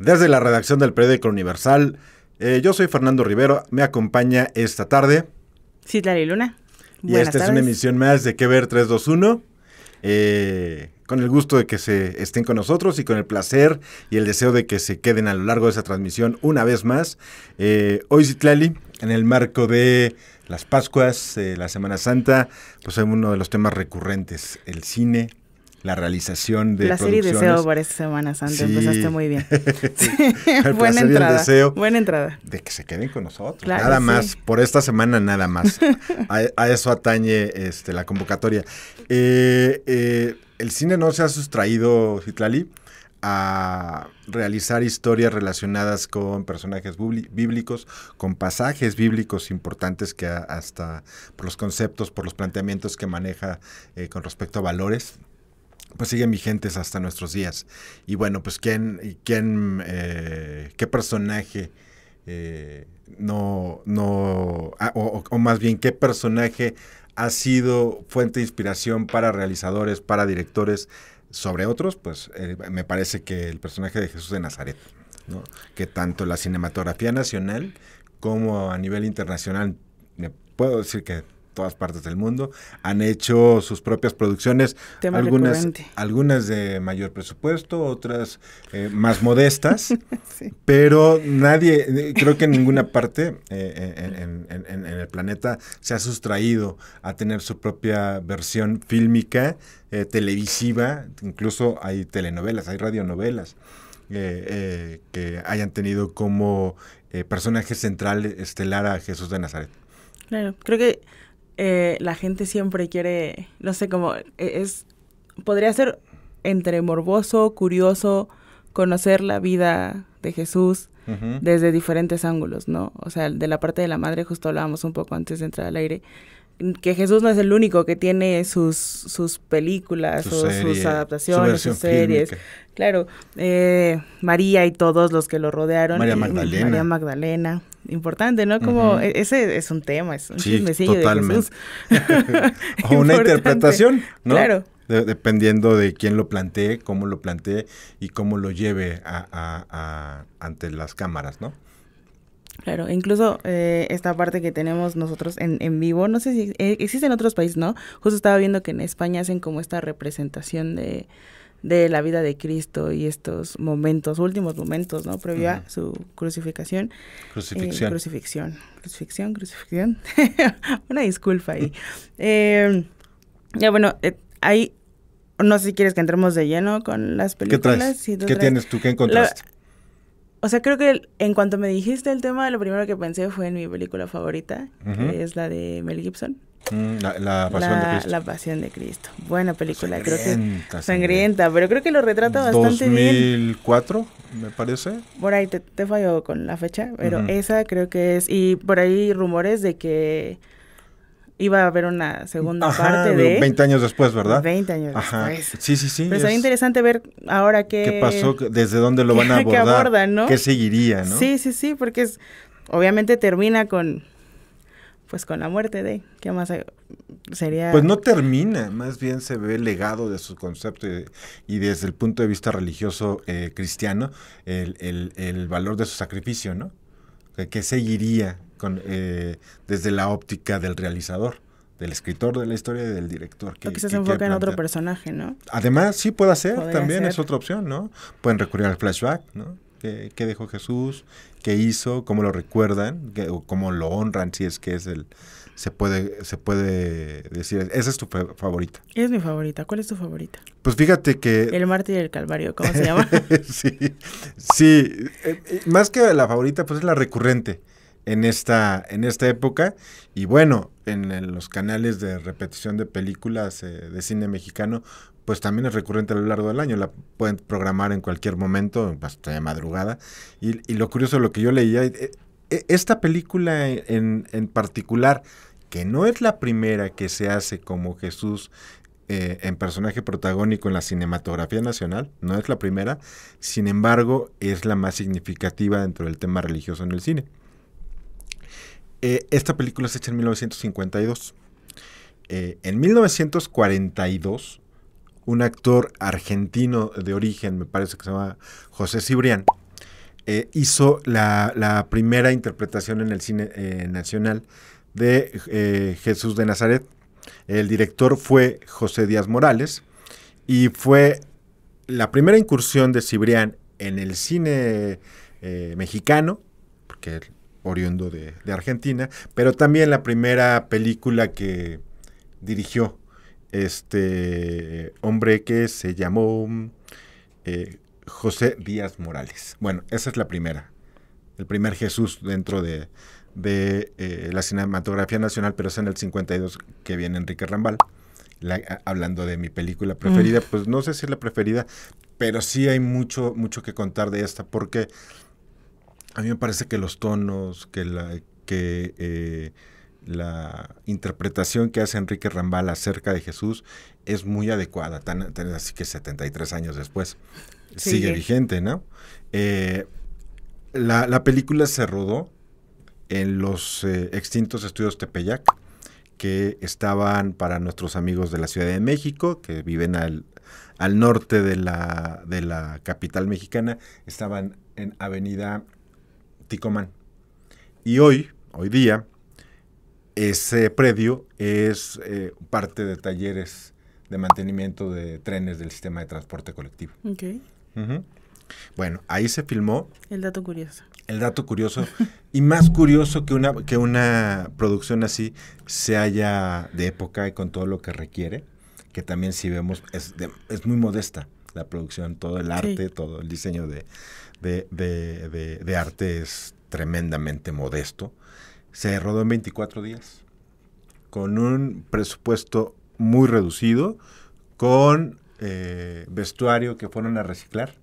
Desde la redacción del periódico Universal, yo soy Fernando Rivero, me acompaña esta tarde. Citlali Luna. Y esta es una emisión más de Que Ver 321. Con el gusto de que se estén con nosotros y con el placer y el deseo de que se queden a lo largo de esa transmisión una vez más. Hoy, Citlali, en el marco de las Pascuas, la Semana Santa, pues es uno de los temas recurrentes, el cine, la realización de placer producciones. Y deseo para esta Semana Santa, sí. Empezaste muy bien. Buena entrada, deseo buena entrada. De que se queden con nosotros, claro, nada sí. más, por esta semana nada más. A eso atañe la convocatoria. El cine no se ha sustraído, Citlali, a realizar historias relacionadas con personajes bíblicos, con pasajes bíblicos importantes que hasta por los conceptos, por los planteamientos que maneja con respecto a valores, pues siguen vigentes hasta nuestros días. Y bueno, pues qué personaje o más bien qué personaje ha sido fuente de inspiración para realizadores, para directores, sobre otros, pues me parece que el personaje de Jesús de Nazaret, ¿no? Que tanto la cinematografía nacional como a nivel internacional, me puedo decir que todas partes del mundo han hecho sus propias producciones, algunas de mayor presupuesto, otras más modestas, sí. Pero nadie, creo que en ninguna parte en el planeta se ha sustraído a tener su propia versión fílmica, televisiva, incluso hay telenovelas, hay radionovelas que hayan tenido como personaje central estelar a Jesús de Nazaret. Claro, creo que la gente siempre quiere, no sé cómo, podría ser entre morboso, curioso, conocer la vida de Jesús desde diferentes ángulos, ¿no? O sea, de la parte de la madre, justo hablábamos un poco antes de entrar al aire, que Jesús no es el único que tiene sus películas, sus adaptaciones, sus series. Fílmica. Claro, María y todos los que lo rodearon. María Magdalena. Importante, ¿no? Como ese es un tema, es un chismecillo totalmente. De Jesús. O una interpretación, ¿no? Claro. Dependiendo de quién lo plantee, cómo lo plantee y cómo lo lleve ante las cámaras, ¿no? Claro, incluso esta parte que tenemos nosotros en vivo, no sé si existe en otros países, ¿no? Justo estaba viendo que en España hacen como esta representación de la vida de Cristo y estos últimos momentos, ¿no? Previo a su crucifixión. Crucifixión. Una disculpa ahí. Ya bueno, ahí, no sé si quieres que entremos de lleno con las películas. ¿Qué traes? ¿Qué tienes tú? ¿Qué encontraste? O sea, creo que en cuanto me dijiste el tema, lo primero que pensé fue en mi película favorita, que es la de Mel Gibson. La Pasión de Cristo. La Pasión de Cristo. Buena película, creo que sangrienta, pero creo que lo retrata bastante 2004, bien. 2004, me parece. Por ahí te fallo con la fecha, pero esa creo que es, y por ahí rumores de que iba a haber una segunda parte de 20 años después, ¿verdad? 20 años después. Sí. Pero sería interesante ver ahora qué pasó, desde dónde lo van a abordar, qué abordan, ¿no? Qué seguiría, ¿no? Sí, porque obviamente termina con la muerte de, ¿qué más sería? Pues no termina, más bien se ve el legado de su concepto y desde el punto de vista religioso cristiano, el valor de su sacrificio, ¿no? ¿Qué seguiría desde la óptica del realizador, del escritor de la historia y del director? Que se enfoca en otro personaje, ¿no? Además, sí puede ser, también es otra opción, ¿no? Pueden recurrir al flashback, ¿no? ¿Qué dejó Jesús? ¿Qué hizo? ¿Cómo lo recuerdan? O cómo lo honran, si es que se puede decir. ¿Esa es tu favorita? Es mi favorita. ¿Cuál es tu favorita? Pues fíjate que... El mártir del Calvario, ¿cómo se llama? Sí. Más que la favorita, pues es la recurrente en esta época. Y bueno, en los canales de repetición de películas de cine mexicano, pues también es recurrente a lo largo del año, la pueden programar en cualquier momento, hasta de madrugada, y lo curioso de lo que yo leía, esta película en particular, que no es la primera que se hace como Jesús en personaje protagónico en la cinematografía nacional, no es la primera, sin embargo, es la más significativa dentro del tema religioso en el cine. Esta película se hecha en 1952. En 1942, un actor argentino de origen, me parece que se llama José Cibrián, hizo la primera interpretación en el cine nacional de Jesús de Nazaret. El director fue José Díaz Morales y fue la primera incursión de Cibrián en el cine mexicano, porque es oriundo de Argentina, pero también la primera película que dirigió este hombre que se llamó José Díaz Morales. Bueno, esa es la primera, el primer Jesús dentro de la cinematografía nacional, pero es en el 52 que viene Enrique Rambal. Hablando de mi película preferida, pues no sé si es la preferida, pero sí hay mucho que contar de esta, porque a mí me parece que los tonos, que la interpretación que hace Enrique Rambal acerca de Jesús es muy adecuada, tan así que 73 años después sigue vigente, ¿no? La película se rodó en los extintos estudios Tepeyac, que estaban para nuestros amigos de la Ciudad de México, que viven al norte de la capital mexicana, estaban en Avenida Ticomán. Y hoy día, ese predio es parte de talleres de mantenimiento de trenes del sistema de transporte colectivo. Okay. Uh-huh. Bueno, ahí se filmó. El dato curioso. El dato curioso, y más curioso que una producción así se haya de época y con todo lo que requiere, que también si vemos es muy modesta la producción, todo el arte, todo el diseño de arte es tremendamente modesto. Se rodó en 24 días, con un presupuesto muy reducido, con vestuario que fueron a reciclar.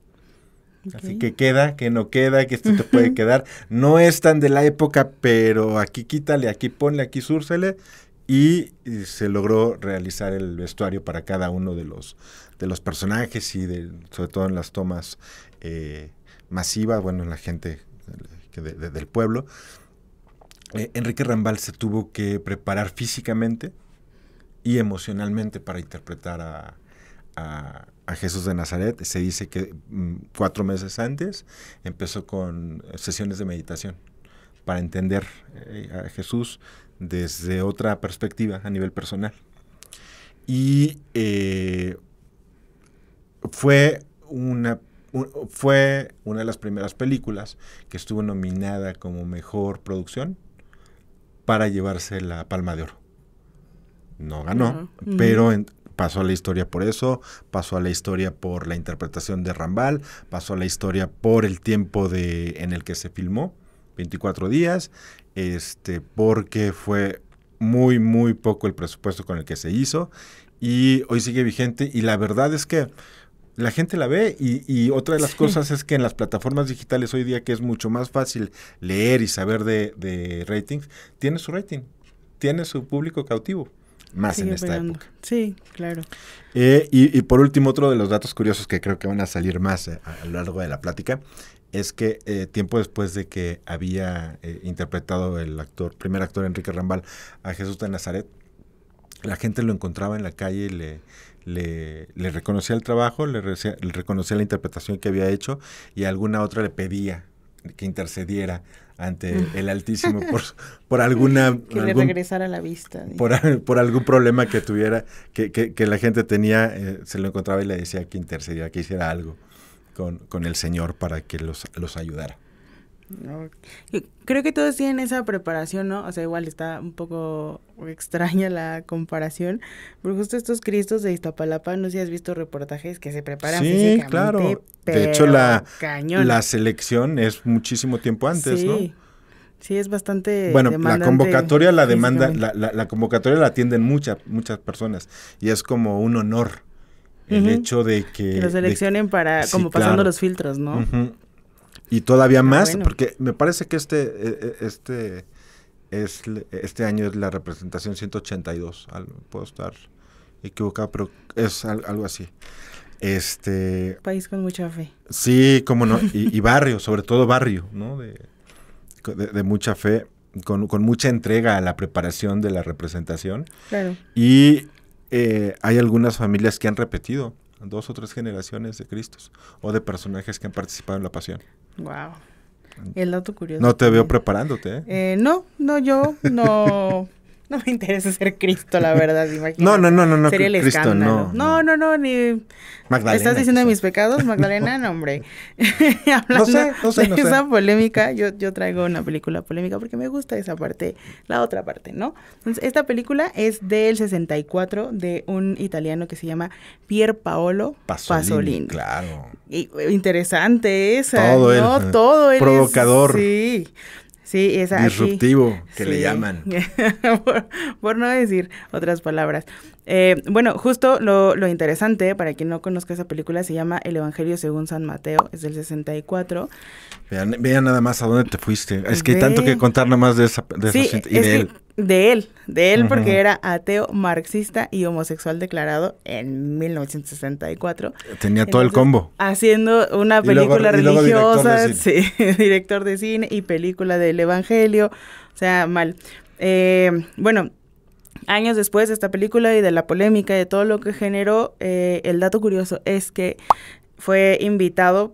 Okay. Así que queda, que no queda, que esto te puede quedar. No es tan de la época, pero aquí quítale, aquí ponle, aquí súrcele. Y se logró realizar el vestuario para cada uno de los personajes y sobre todo en las tomas masivas, bueno, en la gente del pueblo. Enrique Rambal se tuvo que preparar físicamente y emocionalmente para interpretar a Jesús de Nazaret. Se dice que 4 meses antes empezó con sesiones de meditación para entender a Jesús desde otra perspectiva a nivel personal. Y fue una de las primeras películas que estuvo nominada como mejor producción para llevarse la Palma de Oro. No ganó, pero pasó a la historia por eso, pasó a la historia por la interpretación de Rambal, pasó a la historia por el tiempo en el que se filmó, 24 días, porque fue muy, muy poco el presupuesto con el que se hizo, y hoy sigue vigente, y la verdad es que la gente la ve, y otra de las cosas es que en las plataformas digitales hoy día, que es mucho más fácil leer y saber de ratings, tiene su rating, tiene su público cautivo. Más sigue en esta época. Sí, claro. Y por último, otro de los datos curiosos que creo que van a salir más a lo largo de la plática, es que tiempo después de que había interpretado el primer actor Enrique Rambal a Jesús de Nazaret, la gente lo encontraba en la calle y le reconocía el trabajo, le reconocía la interpretación que había hecho, y alguna otra le pedía que intercediera ante el Altísimo por alguna... que le regresara la vista. Por algún problema que tuviera, que la gente tenía, se lo encontraba y le decía que intercediera, que hiciera algo con el Señor para que los ayudara. Creo que todos tienen esa preparación, ¿no? O sea, igual está un poco extraña la comparación, pero justo estos Cristos de Iztapalapa, no sé si has visto reportajes que se preparan físicamente. Sí, claro. De hecho, la selección es muchísimo tiempo antes, ¿no? Sí, es bastante bueno, la convocatoria la convocatoria la atienden muchas personas, y es como un honor el hecho de que lo seleccionen para, sí, como pasando los filtros, ¿no? Y todavía más, bueno, porque me parece que este año es la representación 182, puedo estar equivocado, pero es algo así. País con mucha fe. Sí, cómo no, y barrio, sobre todo barrio, ¿no? De mucha fe, con mucha entrega a la preparación de la representación. Claro. Y hay algunas familias que han repetido 2 o 3 generaciones de Cristos o de personajes que han participado en la pasión. Wow. El dato curioso. No te veo preparándote, ¿eh? Yo no me interesa ser Cristo, la verdad, imagínate. No, Sería el Cristo, escándalo. No, ni... Magdalena. ¿Estás diciendo quizás. mis pecados, Magdalena? No, hombre. No sé. Esa polémica, yo traigo una película polémica porque me gusta esa parte, la otra parte, ¿no? Entonces, esta película es del 64 de un italiano que se llama Pier Paolo Pasolini. Claro. Y, interesante esa, Todo ¿no? él. Todo él Provocador. Sí, esa Disruptivo, que sí. le llaman. por no decir otras palabras. Bueno, justo lo interesante, para quien no conozca esa película, se llama El Evangelio según San Mateo, es del 64. Vean nada más a dónde te fuiste. Es que hay tanto que contar nada más de esa gente. Y de él. De él, porque era ateo, marxista y homosexual declarado en 1964. Tenía todo el combo. Haciendo una película religiosa, director de cine y película del Evangelio, o sea, mal. Bueno, años después de esta película y de la polémica y de todo lo que generó, el dato curioso es que fue invitado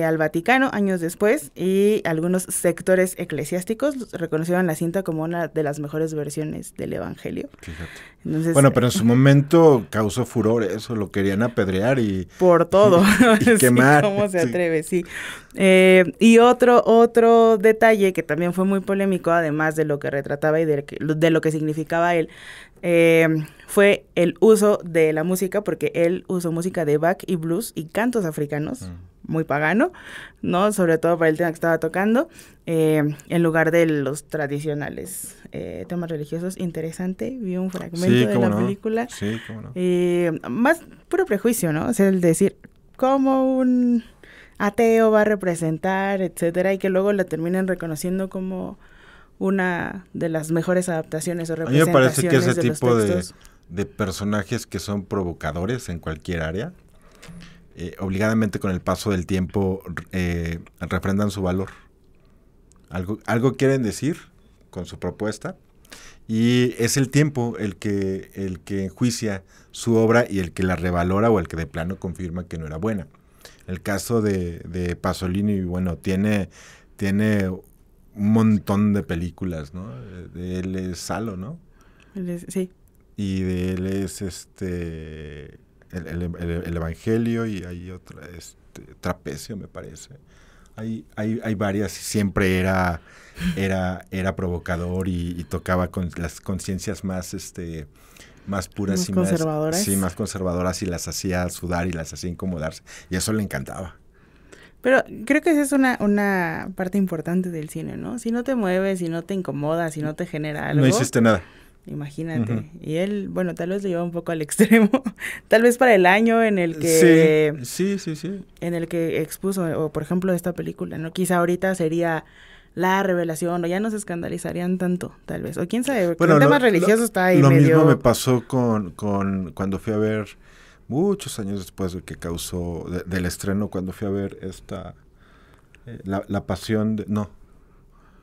al Vaticano años después y algunos sectores eclesiásticos reconocieron la cinta como una de las mejores versiones del Evangelio. Fíjate. Entonces, bueno, pero en su momento causó furor eso, lo querían apedrear y... Por todo. y quemar. ¿Cómo se atreve? Sí. Y otro detalle que también fue muy polémico, además de lo que retrataba y de lo que significaba él, fue el uso de la música, porque él usó música de Bach y blues y cantos africanos, muy pagano, ¿no? Sobre todo para el tema que estaba tocando, en lugar de los tradicionales temas religiosos. Interesante, vi un fragmento de la película. Sí, cómo no. Más puro prejuicio, ¿no? O sea, el decir, ¿cómo un ateo va a representar, etcétera? Y que luego la terminen reconociendo como una de las mejores adaptaciones o A mí me representaciones parece que ese de los tipo textos. de personajes que son provocadores en cualquier área, obligadamente con el paso del tiempo refrendan su valor. Algo quieren decir con su propuesta y es el tiempo el que enjuicia su obra y el que la revalora o el que de plano confirma que no era buena. El caso de Pasolini, bueno, tiene un montón de películas, ¿no? De él es Salo, ¿no? Sí. Y de él es el Evangelio y hay otra, Trapecio, me parece. Hay varias y siempre era provocador y tocaba con las conciencias más más puras más y conservadoras. más conservadoras y las hacía sudar y las hacía incomodarse y eso le encantaba. Pero creo que esa es una parte importante del cine, ¿no? Si no te mueves, si no te incomoda, si no te genera algo... No hiciste nada. Imagínate. Uh-huh. Y él, bueno, tal vez lo lleva un poco al extremo. Tal vez para el año en el que... Sí. En el que expuso, o por ejemplo esta película, ¿no? Quizá ahorita sería la revelación, o ya no se escandalizarían tanto, tal vez. O quién sabe, bueno, el tema religioso está ahí lo medio... Lo mismo me pasó con cuando fui a ver... Muchos años después de que causó, del estreno, cuando fui a ver la pasión,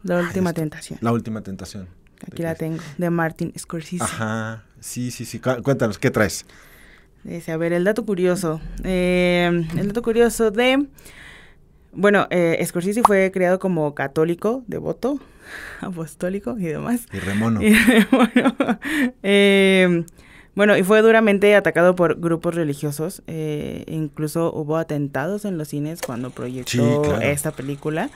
La última tentación. La última tentación. Aquí la tengo, de Martin Scorsese. Ajá, sí. Cuéntanos, ¿qué traes? A ver, el dato curioso. El dato curioso de... Bueno, Scorsese fue criado como católico, devoto, apostólico y demás. Y remono. Bueno, y fue duramente atacado por grupos religiosos. Incluso hubo atentados en los cines cuando proyectó esta película.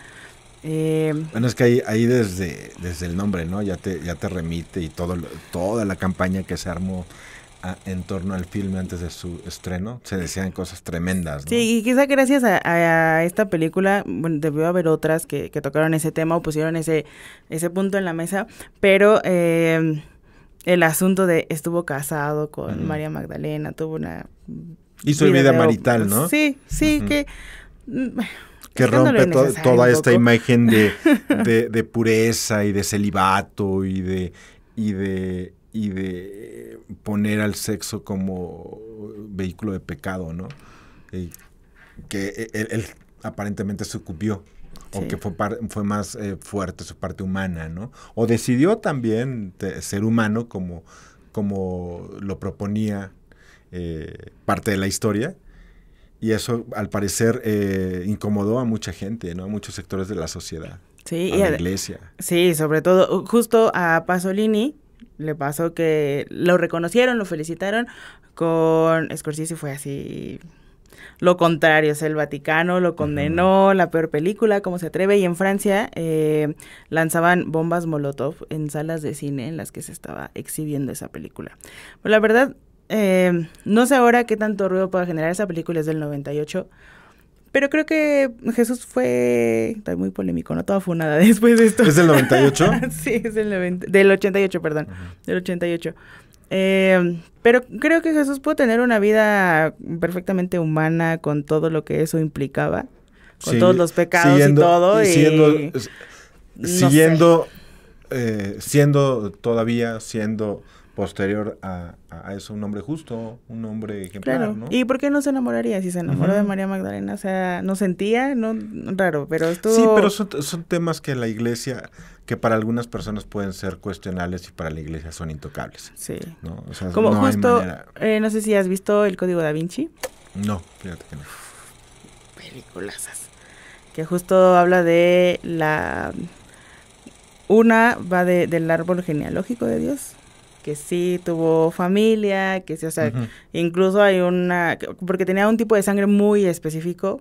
Bueno, es que ahí desde el nombre, ¿no? Ya te remite y toda la campaña que se armó en torno al filme antes de su estreno, se decían cosas tremendas, ¿no? Sí, y quizá gracias a esta película, bueno, debió haber otras que tocaron ese tema o pusieron ese punto en la mesa, pero... el asunto de estuvo casado con María Magdalena, tuvo una... Hizo vida marital, ¿no? Sí, que... Que rompe toda esta imagen de pureza y de celibato y de poner al sexo como vehículo de pecado, ¿no? Que él aparentemente sucumbió. Sí. O que fue más fuerte su parte humana, ¿no? O decidió también ser humano como lo proponía parte de la historia Y eso, al parecer, incomodó a mucha gente, ¿no? A muchos sectores de la sociedad, Sí, a la iglesia. sí, sobre todo, justo a Pasolini le pasó que lo reconocieron, lo felicitaron, con Scorsese fue así lo contrario, o sea, el Vaticano lo condenó, la peor película, cómo se atreve, y en Francia lanzaban bombas Molotov en salas de cine en las que se estaba exhibiendo esa película. Pero la verdad, no sé ahora qué tanto ruido pueda generar esa película, es del 98, pero creo que Jesús fue muy polémico, no toda fue nada después de esto. ¿Es del 98? Sí, es del 88, perdón, del 88. Pero creo que Jesús pudo tener una vida perfectamente humana con todo lo que eso implicaba, con todos los pecados y todo. Siendo posterior a eso un hombre justo, un hombre ejemplar, claro. ¿no? ¿Y por qué no se enamoraría? Si se enamoró de María Magdalena, o sea, no sentía, no, raro, pero estuvo... Sí, pero son temas que la iglesia, que para algunas personas pueden ser cuestionables y para la iglesia son intocables. Sí. ¿No? O sea, como no justo, hay manera. No sé si has visto El Código Da Vinci. No, fíjate que no. Peliculazas. Que justo habla de una va del árbol genealógico de Dios, que sí tuvo familia, que sí, o sea, incluso hay porque tenía un tipo de sangre muy específico,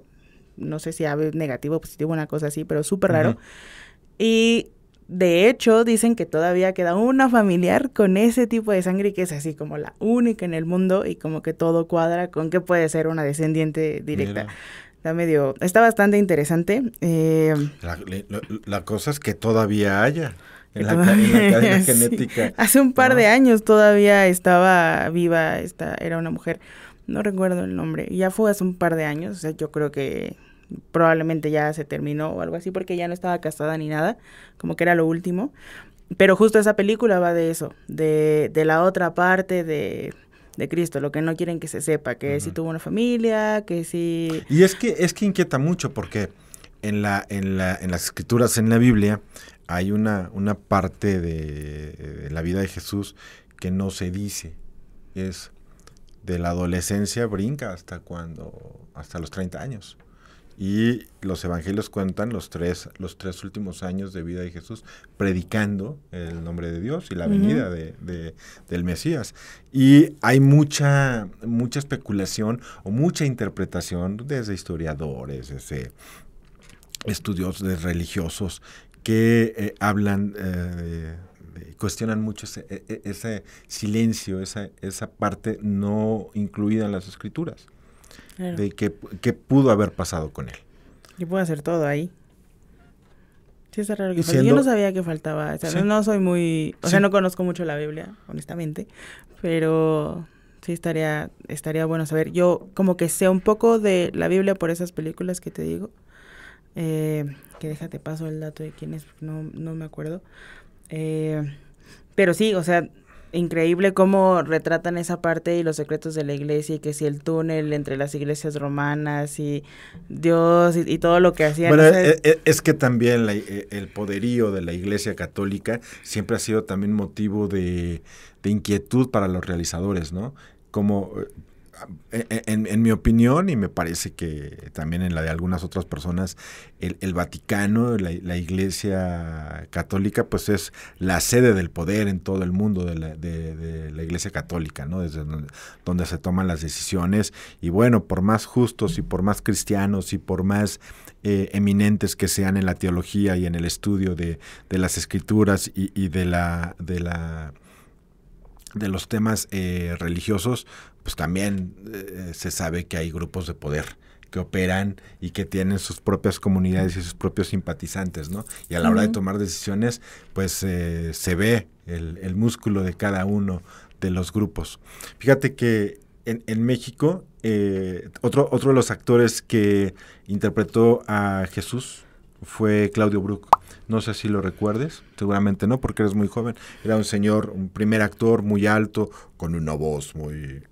no sé si AB negativo, positivo, una cosa así, pero súper raro. Y de hecho dicen que todavía queda una familiar con ese tipo de sangre y que es así como la única en el mundo y como que todo cuadra con que puede ser una descendiente directa. Está bastante interesante. La cosa es que todavía haya en la cadena genética. Sí. Hace un par de años todavía estaba viva, era una mujer, no recuerdo el nombre, ya fue hace un par de años, o sea, yo creo que probablemente ya se terminó o algo así porque ya no estaba casada ni nada, como que era lo último, pero justo esa película va de eso, de la otra parte de Cristo, lo que no quieren que se sepa, que sí tuvo una familia, que sí... Y es que inquieta mucho porque en las escrituras, en la Biblia, hay una parte de la vida de Jesús que no se dice. Es de la adolescencia brinca hasta los 30 años. Y los evangelios cuentan los tres últimos años de vida de Jesús predicando el nombre de Dios y la venida del Mesías. Y hay mucha especulación o mucha interpretación desde historiadores, desde estudiosos religiosos que hablan, cuestionan mucho ese silencio, esa parte no incluida en las escrituras. Claro. De qué pudo haber pasado con él. Y puede hacer todo ahí. Sí, está raro que yo no sabía que faltaba. O sea, ¿sí? No soy muy... O sea, no conozco mucho la Biblia, honestamente. Pero sí estaría bueno saber. Yo como que sé un poco de la Biblia por esas películas que te digo. Que déjate paso el dato de quién es, no me acuerdo. Pero sí, o sea... Increíble cómo retratan esa parte y los secretos de la iglesia y que si el túnel entre las iglesias romanas y Dios y todo lo que hacían. Bueno, es que también el poderío de la iglesia católica siempre ha sido también motivo de inquietud para los realizadores, ¿no? Como... En mi opinión, y me parece que también en la de algunas otras personas, el Vaticano, la Iglesia Católica, pues es la sede del poder en todo el mundo de la Iglesia Católica, ¿no? Desde donde se toman las decisiones. Y bueno, por más justos y por más cristianos y por más eminentes que sean en la teología y en el estudio de las escrituras y de los temas religiosos, pues también se sabe que hay grupos de poder que operan y que tienen sus propias comunidades y sus propios simpatizantes, ¿no? Y a la hora de tomar decisiones, pues se ve el músculo de cada uno de los grupos. Fíjate que en México, otro de los actores que interpretó a Jesús fue Claudio Brook. No sé si lo recuerdes, seguramente no, porque eres muy joven. Era un primer actor muy alto, con una voz muy...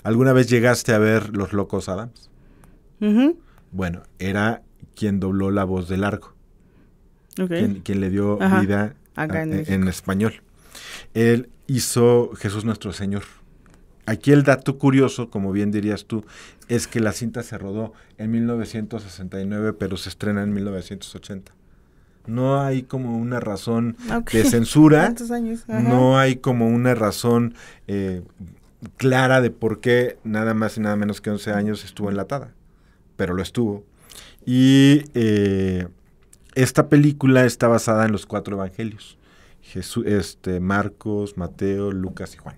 ¿Alguna vez llegaste a ver Los Locos Adams? Bueno, era quien dobló la voz de Largo. Okay. Quien le dio vida en español. Él hizo Jesús Nuestro Señor Aquí el dato curioso, como bien dirías tú, es que la cinta se rodó en 1969, pero se estrena en 1980. No hay como una razón de censura. ¿Cuántos años? Ajá. No hay como una razón clara de por qué nada más y nada menos que 11 años estuvo enlatada, pero lo estuvo. Y esta película está basada en los 4 evangelios. Marcos, Mateo, Lucas y Juan.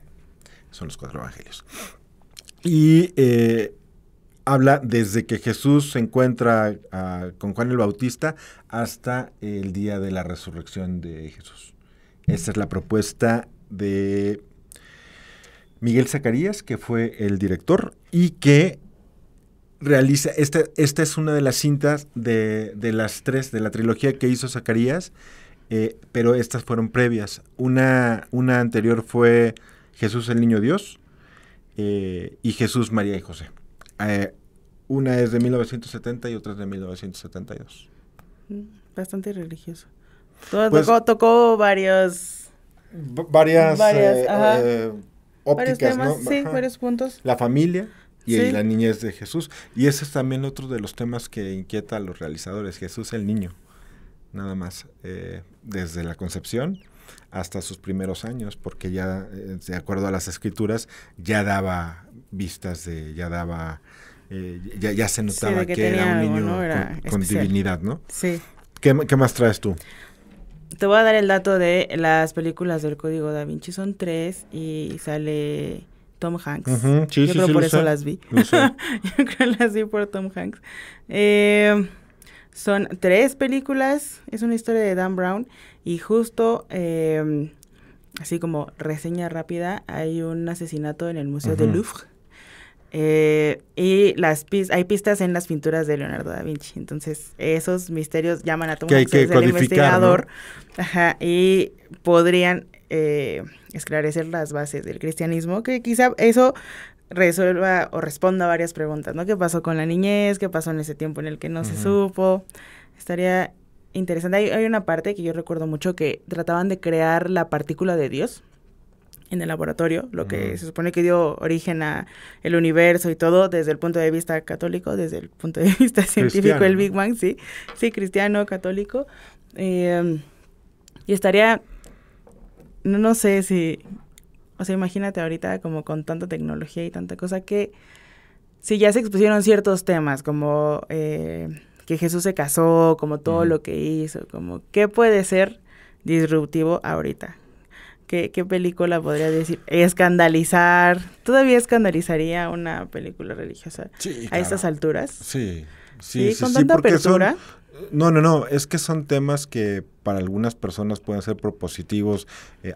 Son los 4 evangelios. Y habla desde que Jesús se encuentra con Juan el Bautista hasta el día de la resurrección de Jesús. Esa es la propuesta de Miguel Zacarías, que fue el director y que realiza, esta es una de las cintas de las 3 de la trilogía que hizo Zacarías, pero estas fueron previas. Una anterior fue Jesús el Niño Dios y Jesús, María y José. Una es de 1970 y otra es de 1972. Bastante religioso. Tocó varias ópticas, temas, ¿no? Sí, varios puntos. La familia y la niñez de Jesús. Y ese es también otro de los temas que inquieta a los realizadores. Jesús el niño, nada más. Desde la concepción hasta sus primeros años, porque ya, de acuerdo a las escrituras, ya daba vistas ya se notaba que era un niño, ¿no? con divinidad, ¿no? Sí. ¿Qué más traes tú? Te voy a dar el dato de las películas del Código Da Vinci. Son 3 y sale Tom Hanks. Sí, Yo creo por eso las vi. Yo creo las vi por Tom Hanks. Son 3 películas. Es una historia de Dan Brown. Y justo, así como reseña rápida, hay un asesinato en el Museo del Louvre. Y hay pistas en las pinturas de Leonardo da Vinci. Entonces esos misterios llaman a Tom Hanks, el investigador, ¿no? Y podrían esclarecer las bases del cristianismo, que quizá eso resuelva o responda a varias preguntas, ¿no? ¿Qué pasó con la niñez? ¿Qué pasó en ese tiempo en el que no se supo? Estaría interesante. Hay una parte que yo recuerdo mucho que trataban de crear la partícula de Dios en el laboratorio, lo que se supone que dio origen a el universo y todo desde el punto de vista católico, desde el punto de vista científico, el Big Bang, sí, cristiano, católico. Y estaría, no sé si, o sea, imagínate ahorita como con tanta tecnología y tanta cosa que si ya se expusieron ciertos temas como que Jesús se casó, como todo lo que hizo, como qué puede ser disruptivo ahorita. ¿Qué película podría decir? Escandalizar. ¿Todavía escandalizaría una película religiosa a estas alturas? Sí. ¿Con tanta apertura? No. Es que son temas que para algunas personas pueden ser propositivos,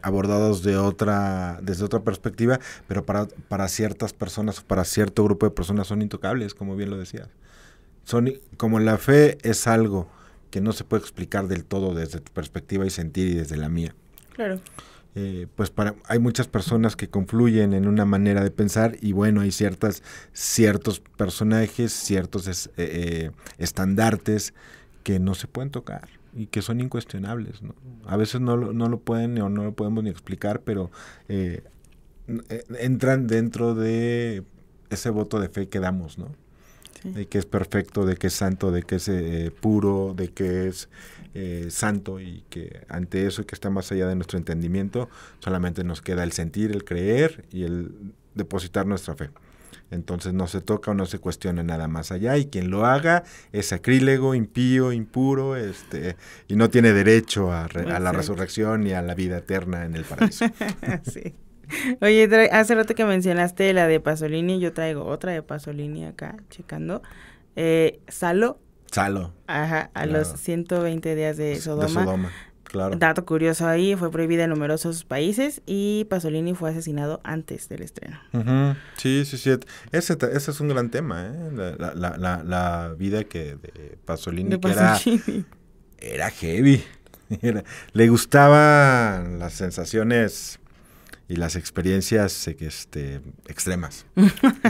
abordados desde otra perspectiva, pero para ciertas personas, para cierto grupo de personas son intocables, como bien lo decías. Como la fe es algo que no se puede explicar del todo desde tu perspectiva y sentir y desde la mía. Claro. Hay muchas personas que confluyen en una manera de pensar y bueno, hay ciertos personajes, ciertos estandartes que no se pueden tocar y que son incuestionables, ¿no? A veces no lo pueden o no lo podemos ni explicar, pero entran dentro de ese voto de fe que damos, ¿no? Sí. De que es perfecto, de que es santo, de que es puro, de que es santo, y que ante eso que está más allá de nuestro entendimiento solamente nos queda el sentir, el creer y el depositar nuestra fe. Entonces no se toca o no se cuestiona nada más allá, y quien lo haga es sacrílego, impío, impuro, y no tiene derecho a la resurrección ni a la vida eterna en el paraíso. Sí. Oye, hace rato que mencionaste la de Pasolini, yo traigo otra de Pasolini acá, checando. Salo. Ajá, a los 120 días de Sodoma. De Sodoma, claro. Dato curioso ahí, fue prohibida en numerosos países y Pasolini fue asesinado antes del estreno. Sí. Ese es un gran tema, ¿eh? La vida de Pasolini, era heavy. Le gustaban las sensaciones y las experiencias extremas.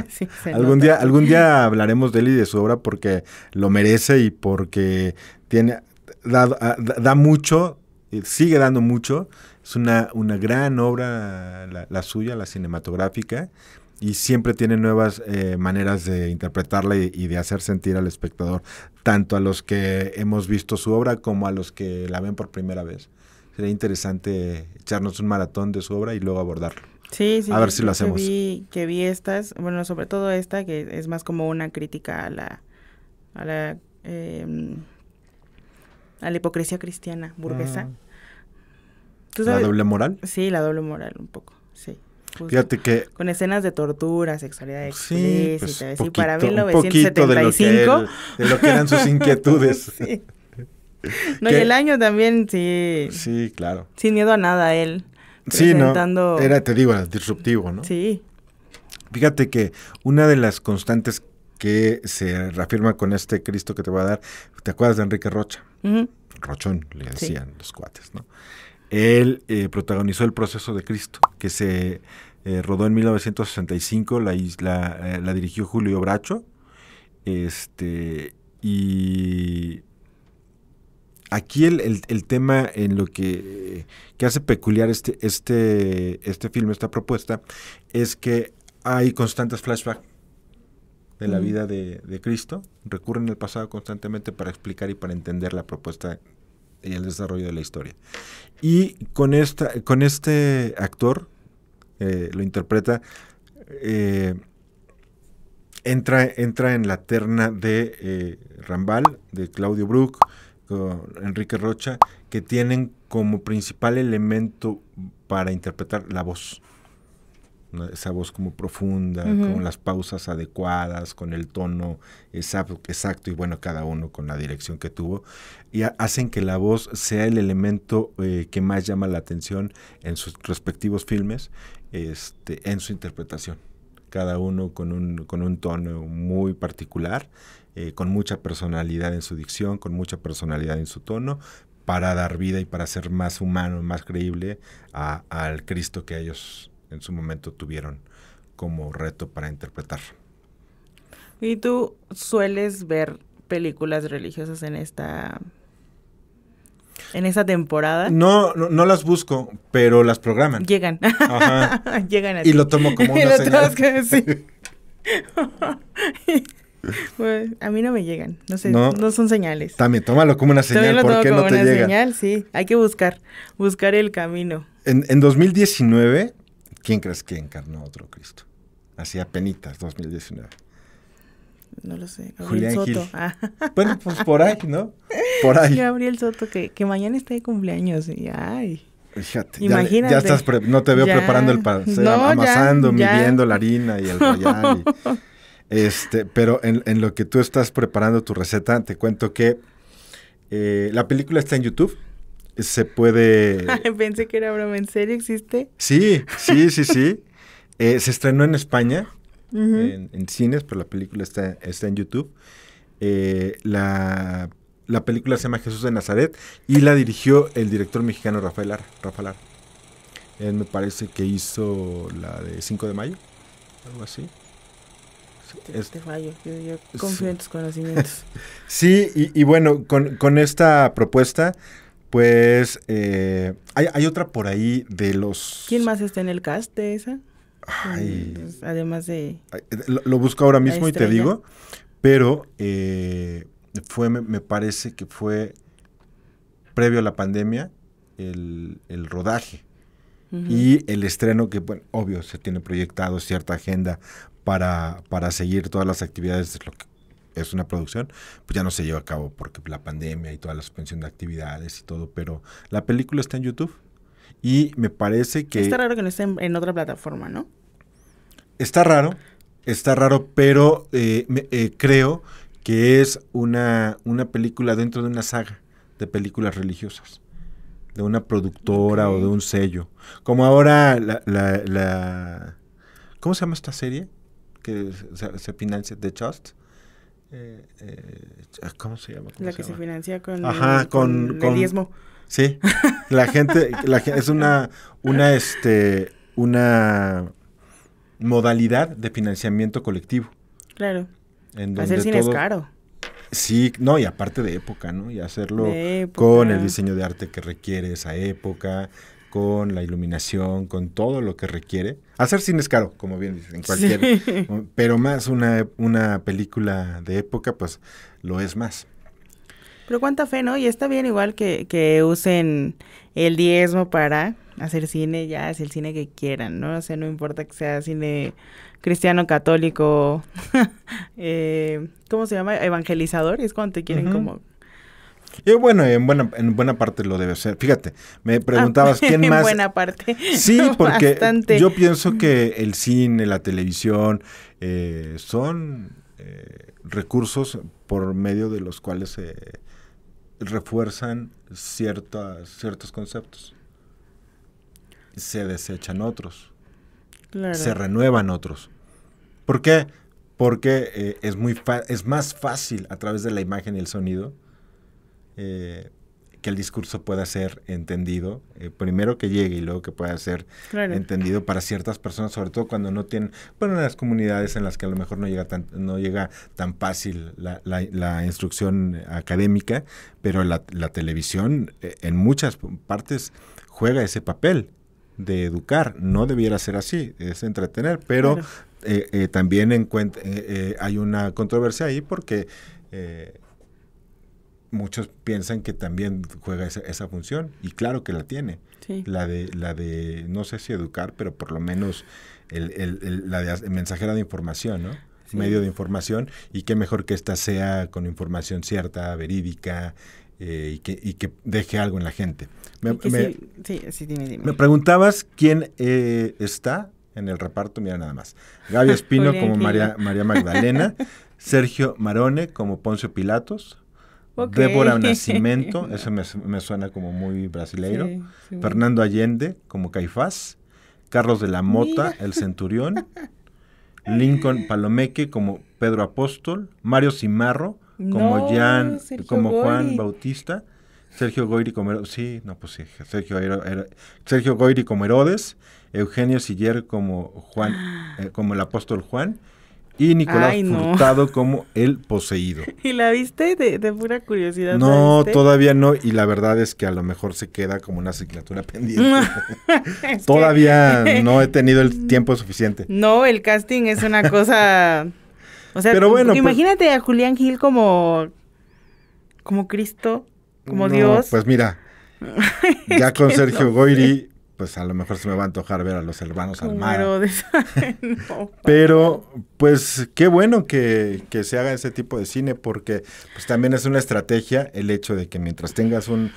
Sí, algún día hablaremos de él y de su obra porque lo merece y porque da mucho, sigue dando mucho. Es una gran obra la suya, la cinematográfica, y siempre tiene nuevas maneras de interpretarla y de hacer sentir al espectador, tanto a los que hemos visto su obra como a los que la ven por primera vez. Sería interesante echarnos un maratón de su obra y luego abordarlo. Sí, sí. A ver si lo hacemos. Que vi estas, bueno, sobre todo esta, que es más como una crítica a la hipocresía cristiana burguesa. ¿Tú sabes? ¿La doble moral? Sí, la doble moral, un poco, sí. Justo. Fíjate que... Con escenas de tortura, sexualidad sí, explícita. pues, Sí, poquito, para un 1975. de lo que eran sus inquietudes. Sí. No, y el año también, sí. Sí, claro. Sin miedo a nada, él. Sí, presentando... ¿no? Era, te digo, era disruptivo, ¿no? Sí. Fíjate que una de las constantes que se reafirma con este Cristo que te voy a dar, ¿te acuerdas de Enrique Rocha? Uh-huh. Rochón, le decían los cuates, ¿no? Él protagonizó El proceso de Cristo, que se rodó en 1965, la dirigió Julio Bracho, y aquí el tema en lo que hace peculiar este filme, esta propuesta, es que hay constantes flashbacks de la vida de Cristo, recurren al pasado constantemente para explicar y para entender la propuesta y el desarrollo de la historia. Y con este actor, lo interpreta, entra en la terna de Rambal, de Claudio Brook, con Enrique Rocha, que tienen como principal elemento para interpretar la voz, ¿no? Esa voz como profunda, con las pausas adecuadas, con el tono exacto, y bueno, cada uno con la dirección que tuvo, y hacen que la voz sea el elemento que más llama la atención en sus respectivos filmes, en su interpretación. Cada uno con un tono muy particular, con mucha personalidad en su dicción, con mucha personalidad en su tono, para dar vida y para ser más humano, más creíble al Cristo que ellos en su momento tuvieron como reto para interpretar. ¿Y tú sueles ver películas religiosas en esta temporada? No las busco, pero las programan. Llegan. Ajá. Llegan a y lo tomo como una señal. Sí. Pues, a mí no me llegan, no sé, no son señales. También tómalo como una señal, ¿por qué no te llega? Señal, sí, hay que buscar el camino. En 2019, ¿quién crees que encarnó a otro Cristo? Así apenitas, 2019. No lo sé, Julián Soto. Gil. Bueno, pues por ahí, ¿no? Por ahí. Gabriel Soto, que mañana está de cumpleaños, y ay... Fíjate, imagínate. Ya estás, no te veo preparando el pastel, amasando, midiendo la harina y el royal. Pero en lo que tú estás preparando tu receta, te cuento que la película está en YouTube. Se puede... Pensé que era broma, ¿en serio existe? Sí. Se estrenó en España, en cines, pero la película está en YouTube. La película se llama Jesús de Nazaret y la dirigió el director mexicano Rafa Lara. Él me parece que hizo la de 5 de mayo, algo así. Te fallo, yo confío en tus conocimientos. Sí, y bueno, con esta propuesta, pues hay otra por ahí de los... ¿Quién más está en el cast de esa? Ay, pues, además de... Lo busco ahora mismo y te digo, pero me parece que fue previo a la pandemia el rodaje y el estreno, que bueno, obvio se tiene proyectado cierta agenda para seguir todas las actividades de lo que es una producción, pues ya no se lleva a cabo porque la pandemia y toda la suspensión de actividades y todo, pero la película está en YouTube y me parece que... Está raro que no esté en otra plataforma, ¿no? Está raro, pero creo que es una película dentro de una saga de películas religiosas, de una productora o de un sello. Como ahora ¿cómo se llama esta serie? Que se financia, The Trust. ¿Cómo se llama? La que se financia con el diezmo. Sí, la gente es una modalidad de financiamiento colectivo. Claro. En donde hacer cine es caro. Sí, no, y aparte de época, ¿no? Y hacerlo con el diseño de arte que requiere esa época, con la iluminación, con todo lo que requiere. Hacer cine es caro, como bien dicen, cualquier, Sí. pero más una película de época, pues lo es más. Pero cuánta fe, ¿no? Y está bien igual que usen el diezmo para hacer cine, ya es el cine que quieran, ¿no? O sea, no importa que sea cine cristiano, católico, ¿cómo se llama? Evangelizador, es cuando te quieren como... Y bueno, en buena parte lo debe ser. Fíjate, me preguntabas quién más... En buena parte. Sí, porque Bastante. yo pienso que el cine, la televisión, son recursos por medio de los cuales se refuerzan ciertos conceptos. Se desechan otros, Claro. se renuevan otros. ¿Por qué? Porque es más fácil a través de la imagen y el sonido que el discurso pueda ser entendido, primero que llegue y luego que pueda ser entendido para ciertas personas, sobre todo cuando no tienen, bueno, en las comunidades en las que a lo mejor no llega tan fácil la instrucción académica, pero la televisión en muchas partes juega ese papel de educar. No debiera ser así, es entretener, pero también hay una controversia ahí porque muchos piensan que también juega esa función, y claro que la tiene. Sí. La de no sé si educar, pero por lo menos la de mensajera de información, ¿no? Sí. Medio de información, y qué mejor que esta sea con información cierta, verídica, y que deje algo en la gente. Dime. Me preguntabas quién está en el reparto, mira nada más. Gaby Espino como María Magdalena, Sergio Marone como Poncio Pilatos, Débora Nascimento, eso me suena como muy brasileiro, sí. Fernando Allende como Caifás, Carlos de la Mota, el Centurión, Lincoln Palomeque como Pedro Apóstol, Mario Cimarro como Juan Bautista, Sergio Goyri como Sergio Goyri como Herodes, Eugenio Siller como como el apóstol Juan, y Nicolás Furtado como el poseído. ¿Y la viste? De pura curiosidad. No, todavía no, y la verdad es que a lo mejor se queda como una asignatura pendiente. Todavía no he tenido el tiempo suficiente. No, el casting es una cosa... O sea, pero bueno, imagínate a Julián Gil como Cristo, como Dios. Pues mira, ya con Sergio Goyri, pues a lo mejor se me va a antojar ver a los hermanos Almada. Pero pues qué bueno que se haga ese tipo de cine, porque pues también es una estrategia el hecho de que mientras tengas un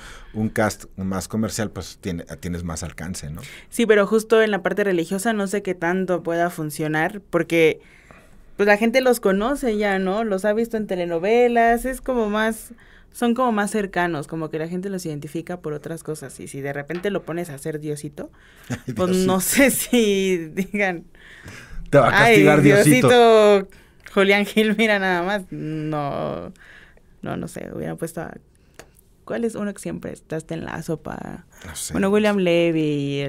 cast más comercial, pues tienes más alcance, ¿no? Sí, pero justo en la parte religiosa no sé qué tanto pueda funcionar, porque pues la gente los conoce ya, ¿no? Los ha visto en telenovelas, son como más cercanos, como que la gente los identifica por otras cosas. Y si de repente lo pones a hacer Diosito, pues no sé si digan... Te va a castigar Diosito. Julián Gil, mira nada más. No sé, hubieran puesto a... ¿Cuál es uno que siempre está en la sopa? No sé. Bueno, William Levy,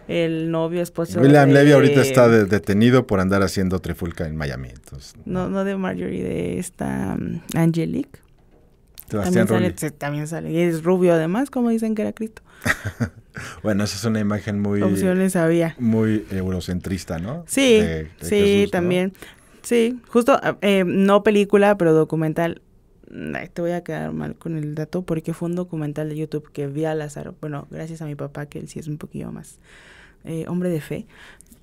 el novio esposo William Levy ahorita está detenido por andar haciendo trifulca en Miami. Entonces, no de Marjorie, de esta Angelique. Sebastián Rulli. También sale. Y es rubio además, como dicen que era Cristo. Bueno, esa es una imagen muy... Opciones había. Muy eurocentrista, ¿no? Sí, de sí, Jesús, también. ¿No? Sí, justo, no película, pero documental. Te voy a quedar mal con el dato porque fue un documental de YouTube que vi al azar. Bueno, gracias a mi papá, que él sí es un poquillo más hombre de fe.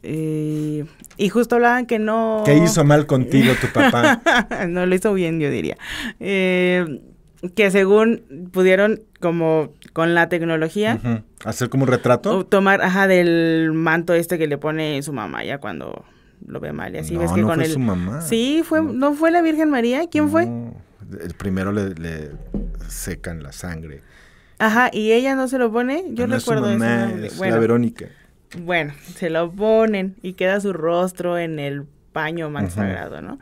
Y justo hablaban que no... ¿Qué hizo mal contigo tu papá? No, lo hizo bien, yo diría. Que según pudieron, como con la tecnología... ¿Hacer como un retrato? Tomar, del manto que le pone su mamá ya cuando lo ve mal. Y así ves que no con fue su mamá. Sí, ¿no fue la Virgen María? ¿Quién fue? El primero le secan la sangre. Ajá, ¿y ella no se lo pone? Yo no recuerdo es su mamá, es la Verónica. Bueno, se lo ponen y queda su rostro en el paño más sagrado, ¿no?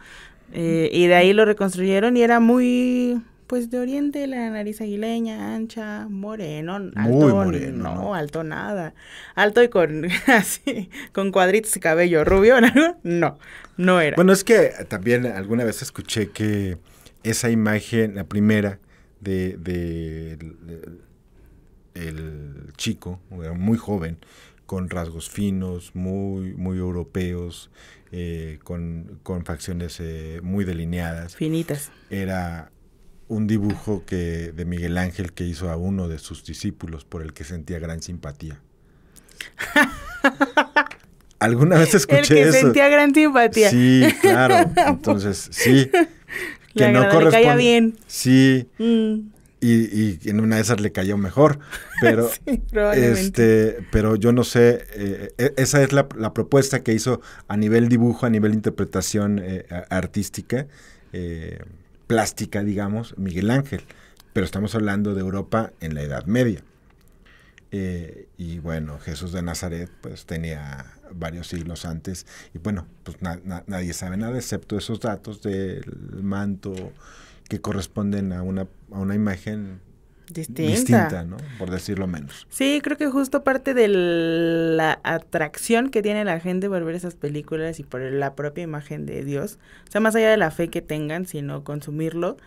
Y de ahí lo reconstruyeron y era muy, pues, de oriente, la nariz aguileña, ancha, moreno, alto, muy moreno, no, alto nada, alto y con así, con cuadritos y cabello rubio, no era. Bueno, es que también alguna vez escuché que esa imagen, la primera el chico, era muy joven, con rasgos finos, muy, muy europeos, con facciones muy delineadas. Finitas. Era un dibujo de Miguel Ángel que hizo a uno de sus discípulos por el que sentía gran simpatía. ¿Alguna vez escuché eso? El que sentía gran simpatía. Sí, claro. Entonces, sí. Que no le caía bien. Sí. Y en una de esas le cayó mejor. Pero, sí, probablemente. Pero yo no sé. Esa es la propuesta que hizo a nivel dibujo, a nivel interpretación artística, plástica, digamos, Miguel Ángel. Pero estamos hablando de Europa en la Edad Media. Y bueno, Jesús de Nazaret pues tenía varios siglos antes y bueno, pues nadie sabe nada excepto esos datos del manto que corresponden a una imagen distinta, ¿no? Por decirlo menos. Sí, creo que justo parte de la atracción que tiene la gente por ver esas películas y por la propia imagen de Dios, o sea, más allá de la fe que tengan, sino consumirlo,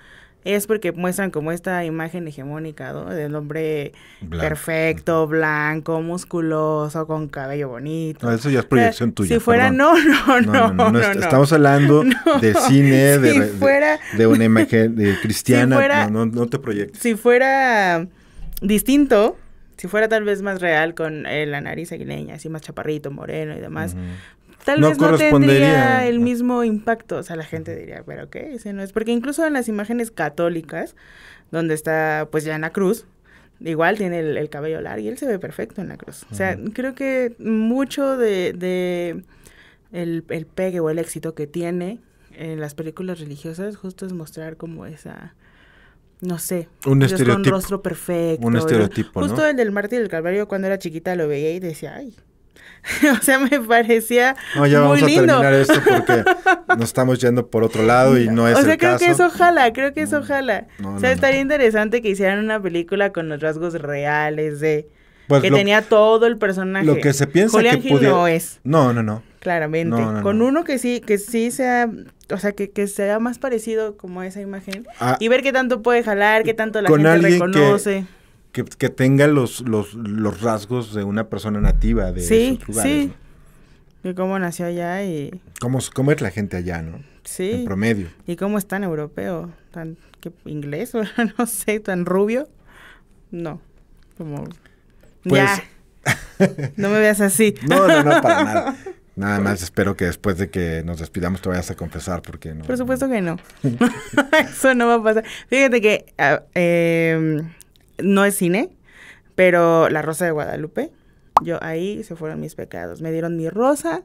es porque muestran como esta imagen hegemónica, ¿no? Del hombre perfecto, blanco, musculoso, con cabello bonito. No, eso ya es proyección tuya. Si fuera, no. Estamos hablando de cine, de una imagen cristiana, si fuera, no te proyectes. Si fuera distinto, si fuera tal vez más real, con la nariz aguileña, así más chaparrito, moreno y demás, tal vez no tendría el mismo impacto. O sea, la gente diría, ¿pero qué? Ese no es. Porque incluso en las imágenes católicas, donde está, pues, ya en la cruz, igual tiene el cabello largo y él se ve perfecto en la cruz. O sea, creo que mucho de el pegue o el éxito que tiene en las películas religiosas justo es mostrar como esa... No sé, un estereotipo, con rostro perfecto. Un estereotipo, justo ¿no? El del Mártir del Calvario, cuando era chiquita lo veía y decía, ay... O sea, me parecía muy lindo. No, ya vamos a terminar esto porque nos estamos yendo por otro lado y no es el caso. O sea, creo que eso ojalá. O sea, estaría interesante que hicieran una película con los rasgos reales de... Pues que tenía todo el personaje. Lo que se piensa Julián que Gil no es. No. Claramente. Con uno que sí sea... O sea, que sea más parecido como a esa imagen. Y ver qué tanto puede jalar, qué tanto la gente reconoce. Que tenga los rasgos de una persona nativa de esos lugares. Sí, y cómo nació allá y... ¿Cómo es la gente allá, no? Sí. En promedio. Y cómo es tan europeo, tan inglés, o no sé, tan rubio. No, como... Pues... Ya, no me veas así. No, para nada. Nada más espero que después de que nos despidamos te vayas a confesar porque no... Por supuesto que no. Eso no va a pasar. Fíjate que... no es cine, pero La Rosa de Guadalupe, ahí se fueron mis pecados. Me dieron mi rosa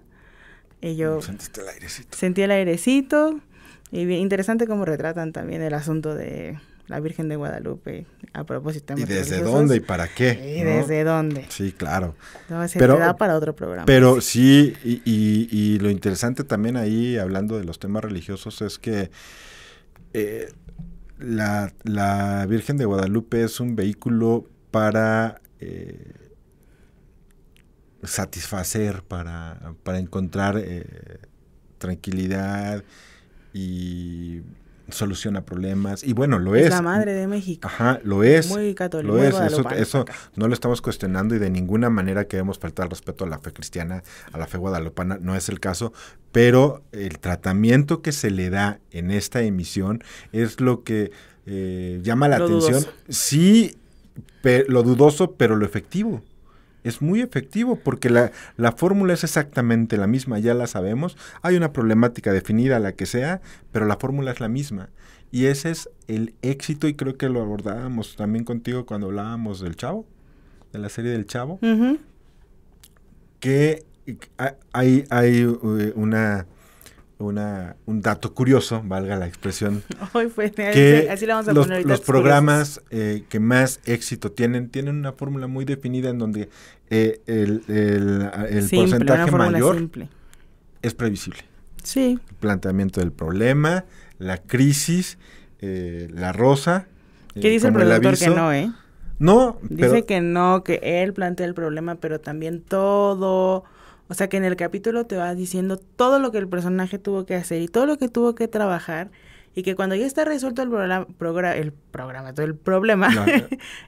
y yo... Sentiste el airecito. Sentí el airecito y bien interesante cómo retratan también el asunto de la Virgen de Guadalupe a propósito de... ¿Y desde dónde y para qué? ¿Y desde dónde? Sí, claro. No, se te da para otro programa. Pero sí, y lo interesante también ahí, hablando de los temas religiosos, es que... La Virgen de Guadalupe es un vehículo para satisfacer, para encontrar tranquilidad y solución a problemas. Y bueno, lo es. La Madre de México. Ajá, lo es. Muy católico. Lo es. Eso no lo estamos cuestionando y de ninguna manera queremos faltar al respeto a la fe cristiana, a la fe guadalupana. No es el caso. Pero el tratamiento que se le da en esta emisión es lo que llama la atención. Dudoso. Sí, lo dudoso, pero lo efectivo. Es muy efectivo porque la fórmula es exactamente la misma, ya la sabemos. Hay una problemática definida, la que sea, pero la fórmula es la misma. Y ese es el éxito, y creo que lo abordábamos también contigo cuando hablábamos del Chavo, de la serie del Chavo, que hay un dato curioso, valga la expresión, que así le vamos a poner los programas que más éxito tienen una fórmula muy definida en donde el porcentaje mayor es previsible. Sí. El planteamiento del problema, la crisis, la rosa. ¿Qué dice el productor que no, No, dice que no, que él plantea el problema, pero también todo... O sea, que en el capítulo te va diciendo todo lo que el personaje tuvo que hacer y todo lo que tuvo que trabajar, y que cuando ya está resuelto el problema,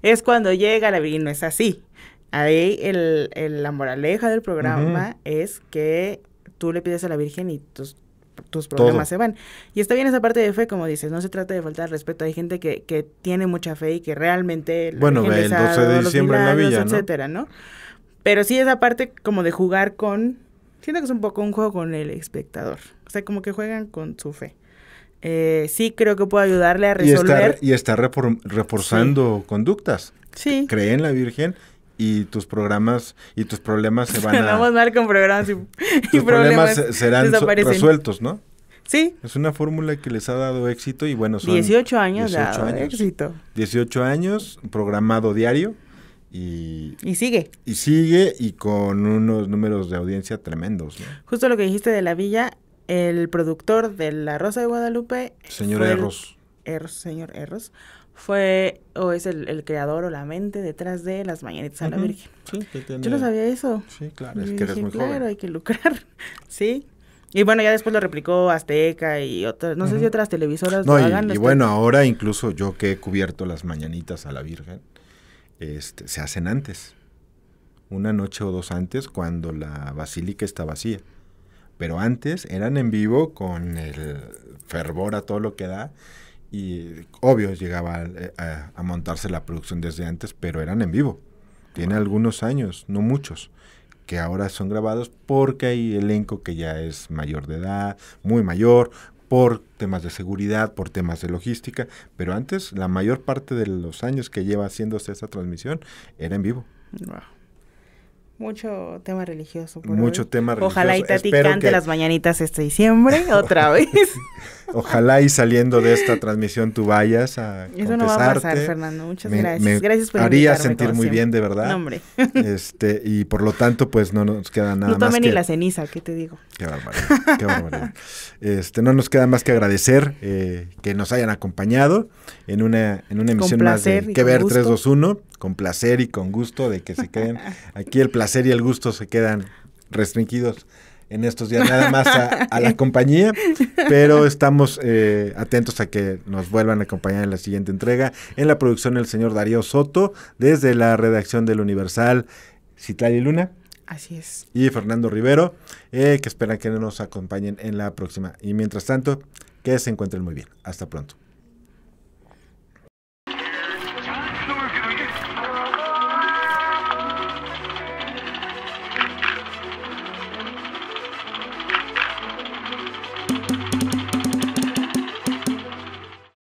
es cuando llega la Virgen, no es así. Ahí la moraleja del programa es que tú le pides a la Virgen y tus problemas se van. Y está bien esa parte de fe, como dices, no se trata de faltar respeto. Hay gente que tiene mucha fe y que realmente la Bueno, Virgen ve les el ha 12 dado de los diciembre en la milagros, villa, ¿no? etcétera, ¿no? Pero sí esa parte como de jugar siento que es un poco un juego con el espectador. O sea, como que juegan con su fe. Sí creo que puedo ayudarle a resolver. Y está reforzando conductas. Sí. Cree en la Virgen y tus programas y tus problemas se van Andamos mal con programas y tus problemas serán resueltos, ¿no? Sí. Es una fórmula que les ha dado éxito y bueno, son 18 años dado éxito. 18 años, programado diario y sigue. Y sigue y con unos números de audiencia tremendos, ¿no? Justo lo que dijiste de la villa, el productor de La Rosa de Guadalupe... Señor Erros. Señor Erros. Fue o es el creador o la mente detrás de Las Mañanitas a la Virgen. Sí, que tiene... Yo no sabía eso. Sí, claro, es que eres muy joven. Claro, hay que lucrar. Sí. Y bueno, ya después lo replicó Azteca y otras, no sé si otras televisoras lo hagan. Y bueno, ahora incluso yo que he cubierto Las Mañanitas a la Virgen, se hacen antes. Una noche o dos antes, cuando la basílica está vacía. Pero antes eran en vivo con el fervor a todo lo que da. Y obvio llegaba a montarse la producción desde antes, pero eran en vivo. Tiene algunos años, no muchos, que ahora son grabados porque hay elenco que ya es mayor de edad, muy mayor, por temas de seguridad, por temas de logística, pero antes la mayor parte de los años que lleva haciéndose esta transmisión era en vivo. Wow. Mucho tema religioso. Mucho tema religioso. Ojalá y Tati cante Las Mañanitas este diciembre otra vez. Ojalá y saliendo de esta transmisión tú vayas a confesarte. Eso no va a pasar, Fernando. Muchas gracias. Gracias por haría sentir muy bien, de verdad. No, hombre. Y por lo tanto, pues no nos queda nada más. No tomen ni la ceniza, ¿qué te digo? Qué barbaridad, qué barbaridad. No nos queda más que agradecer que nos hayan acompañado en una emisión más de Que Ver 321, con placer y con gusto de que se queden. Aquí el placer y el gusto se quedan restringidos en estos días nada más a la compañía, pero estamos atentos a que nos vuelvan a acompañar en la siguiente entrega. En la producción el señor Darío Soto, desde la redacción del Universal, Citlali Luna. Así es. Y Fernando Rivero, que esperan que nos acompañen en la próxima. Y mientras tanto, que se encuentren muy bien. Hasta pronto.